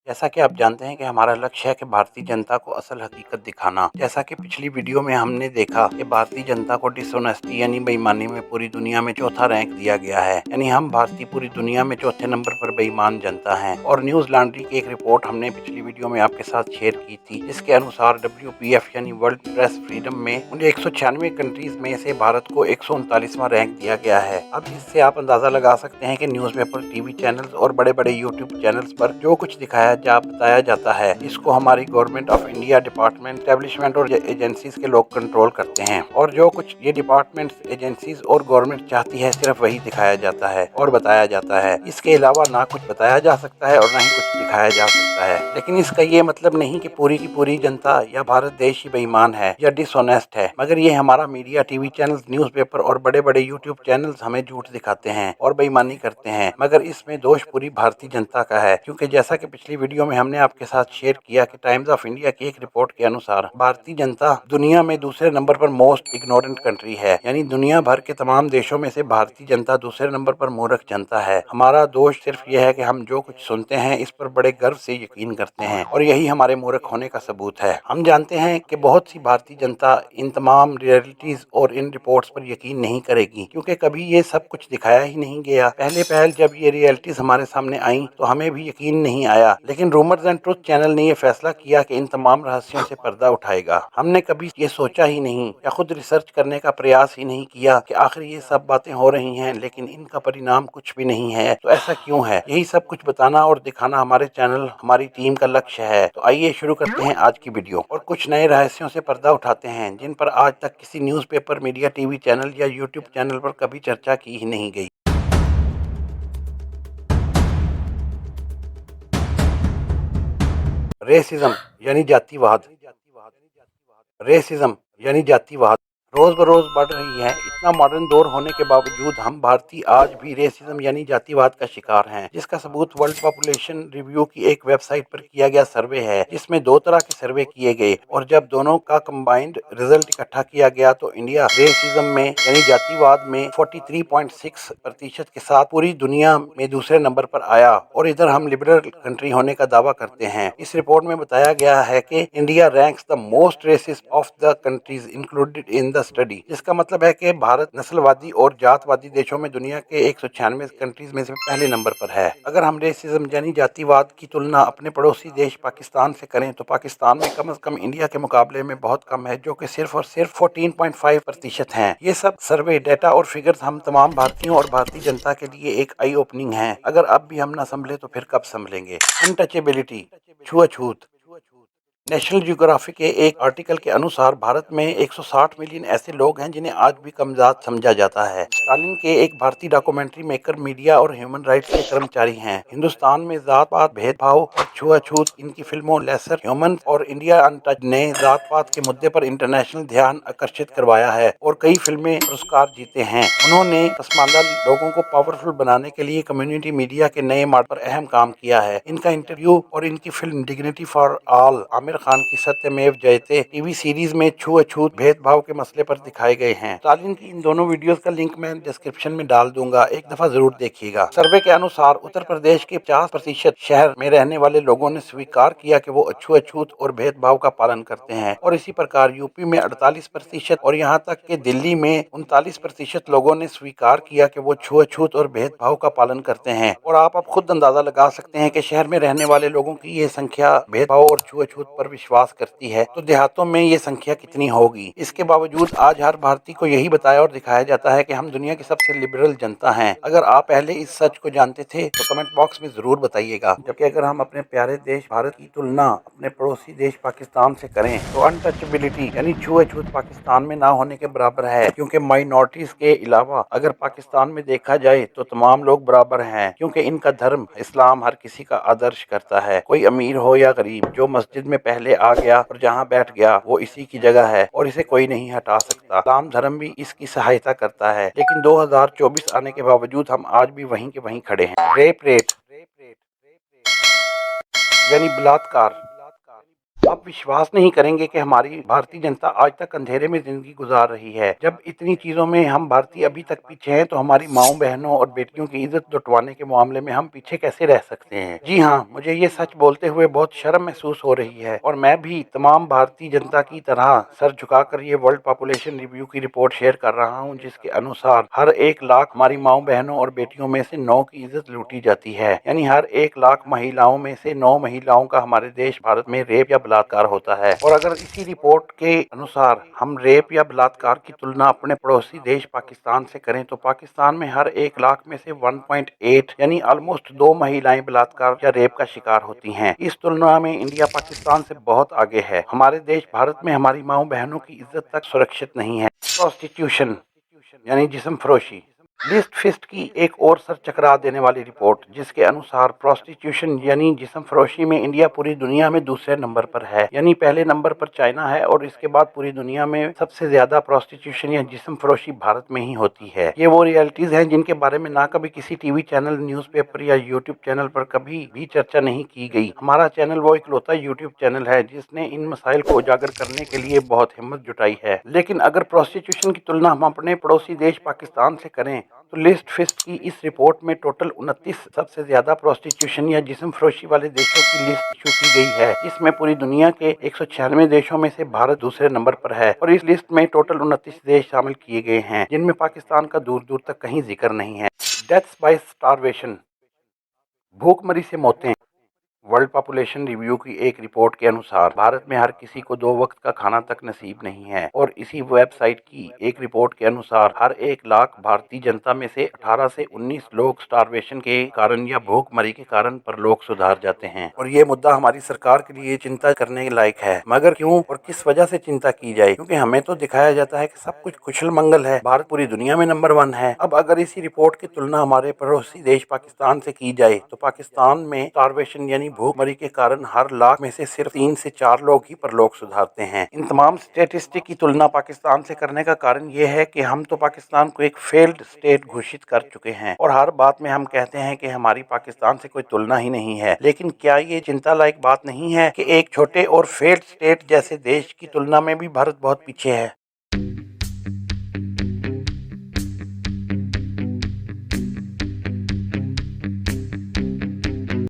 जैसा कि आप जानते हैं कि हमारा लक्ष्य है कि भारतीय जनता को असल हकीकत दिखाना। जैसा कि पिछली वीडियो में हमने देखा कि भारतीय जनता को डिसऑनेस्टी यानी बेईमानी में पूरी दुनिया में चौथा रैंक दिया गया है, यानी हम भारतीय पूरी दुनिया में चौथे नंबर पर बेईमान जनता हैं। और न्यूज लॉन्ड्री की एक रिपोर्ट हमने पिछली वीडियो में आपके साथ शेयर की थी, जिसके अनुसार WPF यानी वर्ल्ड प्रेस फ्रीडम में उन्हें 196 कंट्रीज में से भारत को 139वां रैंक दिया गया है। अब इससे आप अंदाजा लगा सकते हैं कि न्यूज़पेपर, टीवी चैनल्स और बड़े बड़े यूट्यूब चैनल्स पर जो कुछ दिखाया बताया जाता है, इसको हमारी government of India department, establishment और एजेंसीज के लोग कंट्रोल करते हैं। और जो कुछ ये डिपार्टमेंट, एजेंसीज और गवर्नमेंट चाहती है, सिर्फ वही दिखाया जाता है और बताया जाता है। इसके अलावा ना कुछ बताया जा सकता है और ना ही कुछ दिखाया जा सकता है। लेकिन इसका ये मतलब नहीं कि पूरी की पूरी जनता या भारत देश ही बेईमान है या डिसऑनेस्ट है, मगर ये हमारा मीडिया, टीवी चैनल्स, न्यूज़पेपर और बड़े बड़े यूट्यूब चैनल्स हमें झूठ दिखाते हैं और बेईमानी करते हैं। मगर इसमें दोष पूरी भारतीय जनता का है, क्योंकि जैसा कि पिछली वीडियो में हमने आपके साथ शेयर किया कि टाइम्स ऑफ इंडिया की एक रिपोर्ट के अनुसार भारतीय जनता दुनिया में दूसरे नंबर पर मोस्ट इग्नोरेंट कंट्री है, यानी दुनिया भर के तमाम देशों में से भारतीय जनता दूसरे नंबर पर मूर्ख जनता है। हमारा दोष सिर्फ यह है कि हम जो कुछ सुनते हैं इस पर बड़े गर्व से यकीन करते हैं और यही हमारे मूर्ख होने का सबूत है। हम जानते हैं कि बहुत सी भारतीय जनता इन तमाम रियलिटीज और इन रिपोर्ट्स पर यकीन नहीं करेगी, क्योंकि कभी ये सब कुछ दिखाया ही नहीं गया। पहले जब ये रियलिटीज हमारे सामने आई तो हमें भी यकीन नहीं आया, लेकिन रूमर्स एंड ट्रुथ चैनल ने ये फैसला किया कि इन तमाम रहस्यों से पर्दा उठाएगा। हमने कभी ये सोचा ही नहीं या खुद रिसर्च करने का प्रयास ही नहीं किया कि आखिर ये सब बातें हो रही हैं, लेकिन इनका परिणाम कुछ भी नहीं है। तो ऐसा क्यों है? यही सब कुछ बताना और दिखाना हमारे चैनल, हमारी टीम का लक्ष्य है। तो आइए शुरू करते हैं आज की वीडियो और कुछ नए रहस्यों से पर्दा उठाते हैं जिन पर आज तक किसी न्यूज़पेपर, मीडिया, टीवी चैनल या यूट्यूब चैनल पर कभी चर्चा की ही नहीं गई। रेसिज्म यानी जातिवाद। रेसिज्म यानी जातिवाद रोज बरोज बढ़ रही है। इतना मॉडर्न दौर होने के बावजूद हम भारतीय आज भी रेसिज्म यानी जातिवाद का शिकार हैं, जिसका सबूत वर्ल्ड पॉपुलेशन रिव्यू की एक वेबसाइट पर किया गया सर्वे है, जिसमें दो तरह के सर्वे किए गए और जब दोनों का कंबाइंड रिजल्ट इकट्ठा किया गया तो इंडिया रेसिज्म में यानी जातिवाद में 43.6% के साथ पूरी दुनिया में दूसरे नंबर पर आया। और इधर हम लिबरल कंट्री होने का दावा करते हैं। इस रिपोर्ट में बताया गया है कि India ranks the most racist of the countries included in the study, जिसका मतलब है कि भारत नस्लवादी और जातवादी देशों में दुनिया के 196 कंट्रीज में से पहले नंबर पर है। अगर हम रेसिज्म यानी जातिवाद की तुलना अपने पड़ोसी देश पाकिस्तान से करें तो पाकिस्तान में कम से कम इंडिया के मुकाबले में बहुत कम है, जो कि सिर्फ और सिर्फ 14.5% है। ये सब सर्वे डेटा और फिगर्स हम तमाम भारतीयों और भारतीय जनता के लिए एक आई ओपनिंग है। अगर अब भी हम ना संभले तो फिर कब संभलेंगे? अनटचेबिलिटी, छुआछूत। नेशनल ज्योग्राफी के एक आर्टिकल के अनुसार भारत में 160 मिलियन ऐसे लोग हैं जिन्हें आज भी कमजात समझा जाता है। स्टालिन के एक भारतीय डॉक्यूमेंट्री मेकर, मीडिया और ह्यूमन राइट्स के कर्मचारी हैं। हिंदुस्तान में जात पात, भेदभाव और छुआछूत इनकी फिल्मों लेसर ह्यूमन और इंडिया अनटच्ड ने जात पात के मुद्दे पर इंटरनेशनल ध्यान आकर्षित करवाया है और कई फिल्में पुरस्कार जीते हैं। उन्होंने पसमानदा लोगों को पावरफुल बनाने के लिए कम्युनिटी मीडिया के नए मॉडल पर अहम काम किया है। इनका इंटरव्यू और इनकी film dignity for all, Aamir Khan की सत्यमेव जयते टीवी सीरीज में छुआछूत भेदभाव के मसले पर दिखाए गए हैं। स्टालिन की इन दोनों वीडियोस का लिंक मैं डिस्क्रिप्शन में डाल दूंगा, एक दफा जरूर देखिएगा। सर्वे के अनुसार उत्तर प्रदेश के 50% शहर में रहने वाले लोगों ने स्वीकार किया कि वो छुआछूत और भेदभाव का पालन करते हैं, और इसी प्रकार यूपी में 48% और यहाँ तक कि दिल्ली में 39% लोगों ने स्वीकार किया कि वो छुआछूत और भेदभाव का पालन करते हैं। और आप अब खुद अंदाजा लगा सकते हैं कि शहर में रहने वाले लोगों की ये संख्या भेदभाव और छुआछूत पर विश्वास करती है, तो देहातों में ये संख्या कितनी होगी? इसके बावजूद आज हर भारतीय को यही बताया और दिखाया जाता है कि हम दुनिया की सबसे लिबरल जनता हैं। अगर आप पहले इस सच को जानते थे तो कमेंट बॉक्स में जरूर बताइएगा। जबकि अगर हम अपने प्यारे देश भारत की तुलना अपने पड़ोसी देश पाकिस्तान से करें तो अनटचेबिलिटी यानी छुआछूत पाकिस्तान में ना होने के बराबर है, क्योंकि माइनॉरिटीज के अलावा अगर पाकिस्तान में देखा जाए तो तमाम लोग बराबर हैं, क्योंकि इनका धर्म इस्लाम हर किसी का आदर्श करता है। कोई अमीर हो या गरीब, जो मस्जिद में पहले आ गया और जहाँ बैठ गया वो इसी की जगह है और इसे कोई नहीं हटा सकता। इस्लाम धर्म भी इसकी सहायता करता है, लेकिन 2024 आने के बावजूद हम आज भी वहीं के वहीं खड़े हैं। रेप रेट यानी बलात्कार। आप विश्वास नहीं करेंगे कि हमारी भारतीय जनता आज तक अंधेरे में जिंदगी गुजार रही है। जब इतनी चीजों में हम भारतीय अभी तक पीछे हैं, तो हमारी माओ बहनों और बेटियों की इज्जत लुटवाने के मामले में हम पीछे कैसे रह सकते हैं। जी हाँ, मुझे ये सच बोलते हुए बहुत शर्म महसूस हो रही है और मैं भी तमाम भारतीय जनता की तरह सर झुकाकर ये वर्ल्ड पॉपुलेशन रिव्यू की रिपोर्ट शेयर कर रहा हूँ, जिसके अनुसार हर 1 लाख हमारी माओ बहनों और बेटियों में से 9 की इज्जत लूटी जाती है। यानी हर 1 लाख महिलाओं में से 9 महिलाओं का हमारे देश भारत में रेप या बलात्कार होता है। और अगर इसी रिपोर्ट के अनुसार हम रेप या बलात्कार की तुलना अपने पड़ोसी देश पाकिस्तान से करें, तो पाकिस्तान में हर 1 लाख में से 1.8 यानी ऑलमोस्ट 2 महिलाएं बलात्कार या रेप का शिकार होती हैं। इस तुलना में इंडिया पाकिस्तान से बहुत आगे है। हमारे देश भारत में हमारी माओ बहनों की इज्जत तक सुरक्षित नहीं है। प्रोस्टिट्यूशन यानी जिस्म फरोशी, लिस्ट फिस्ट की एक और सर चकरा देने वाली रिपोर्ट, जिसके अनुसार प्रोस्टिट्यूशन यानी जिस्म फरोशी में इंडिया पूरी दुनिया में दूसरे नंबर पर है। यानी पहले नंबर पर चाइना है और इसके बाद पूरी दुनिया में सबसे ज्यादा प्रोस्टिट्यूशन या जिस्म फरोशी भारत में ही होती है। ये वो रियलिटीज हैं जिनके बारे में ना कभी किसी टीवी चैनल, न्यूज़पेपर या यूट्यूब चैनल पर कभी भी चर्चा नहीं की गई। हमारा चैनल वो इकलौता यूट्यूब चैनल है जिसने इन मसाइल को उजागर करने के लिए बहुत हिम्मत जुटाई है। लेकिन अगर प्रोस्टिट्यूशन की तुलना हम अपने पड़ोसी देश पाकिस्तान से करें, तो लिस्ट फिस्ट की इस रिपोर्ट में टोटल 29 सबसे ज्यादा प्रोस्टिट्यूशन या जिस्म फरोशी वाले देशों की लिस्ट इशू की गई है, जिसमें पूरी दुनिया के 196 देशों में से भारत दूसरे नंबर पर है। और इस लिस्ट में टोटल 29 देश शामिल किए गए हैं, जिनमें पाकिस्तान का दूर दूर तक कहीं जिक्र नहीं है। डेथ्स बाय स्टारवेशन, भूखमरी से मौतें। वर्ल्ड पॉपुलेशन रिव्यू की एक रिपोर्ट के अनुसार भारत में हर किसी को 2 वक्त का खाना तक नसीब नहीं है। और इसी वेबसाइट की एक रिपोर्ट के अनुसार हर 1 लाख भारतीय जनता में से 18 से 19 लोग स्टारवेशन के कारण या भूखमरी के कारण परलोक सुधार जाते हैं। और ये मुद्दा हमारी सरकार के लिए चिंता करने के लायक है। मगर क्यों और किस वजह से चिंता की जाए? क्योंकि हमें तो दिखाया जाता है कि सब कुछ कुशल मंगल है, भारत पूरी दुनिया में नंबर 1 है। अब अगर इसी रिपोर्ट की तुलना हमारे पड़ोसी देश पाकिस्तान से की जाए, तो पाकिस्तान में स्टारवेशन यानी भूखमरी के कारण हर लाख में से सिर्फ 3 से 4 लोग ही परलोक सुधारते हैं। इन तमाम स्टेटिस्टिक की तुलना पाकिस्तान से करने का कारण यह है कि हम तो पाकिस्तान को एक फेल्ड स्टेट घोषित कर चुके हैं और हर बात में हम कहते हैं कि हमारी पाकिस्तान से कोई तुलना ही नहीं है। लेकिन क्या ये चिंता लायक बात नहीं है कि एक छोटे और फेल्ड स्टेट जैसे देश की तुलना में भी भारत बहुत पीछे है?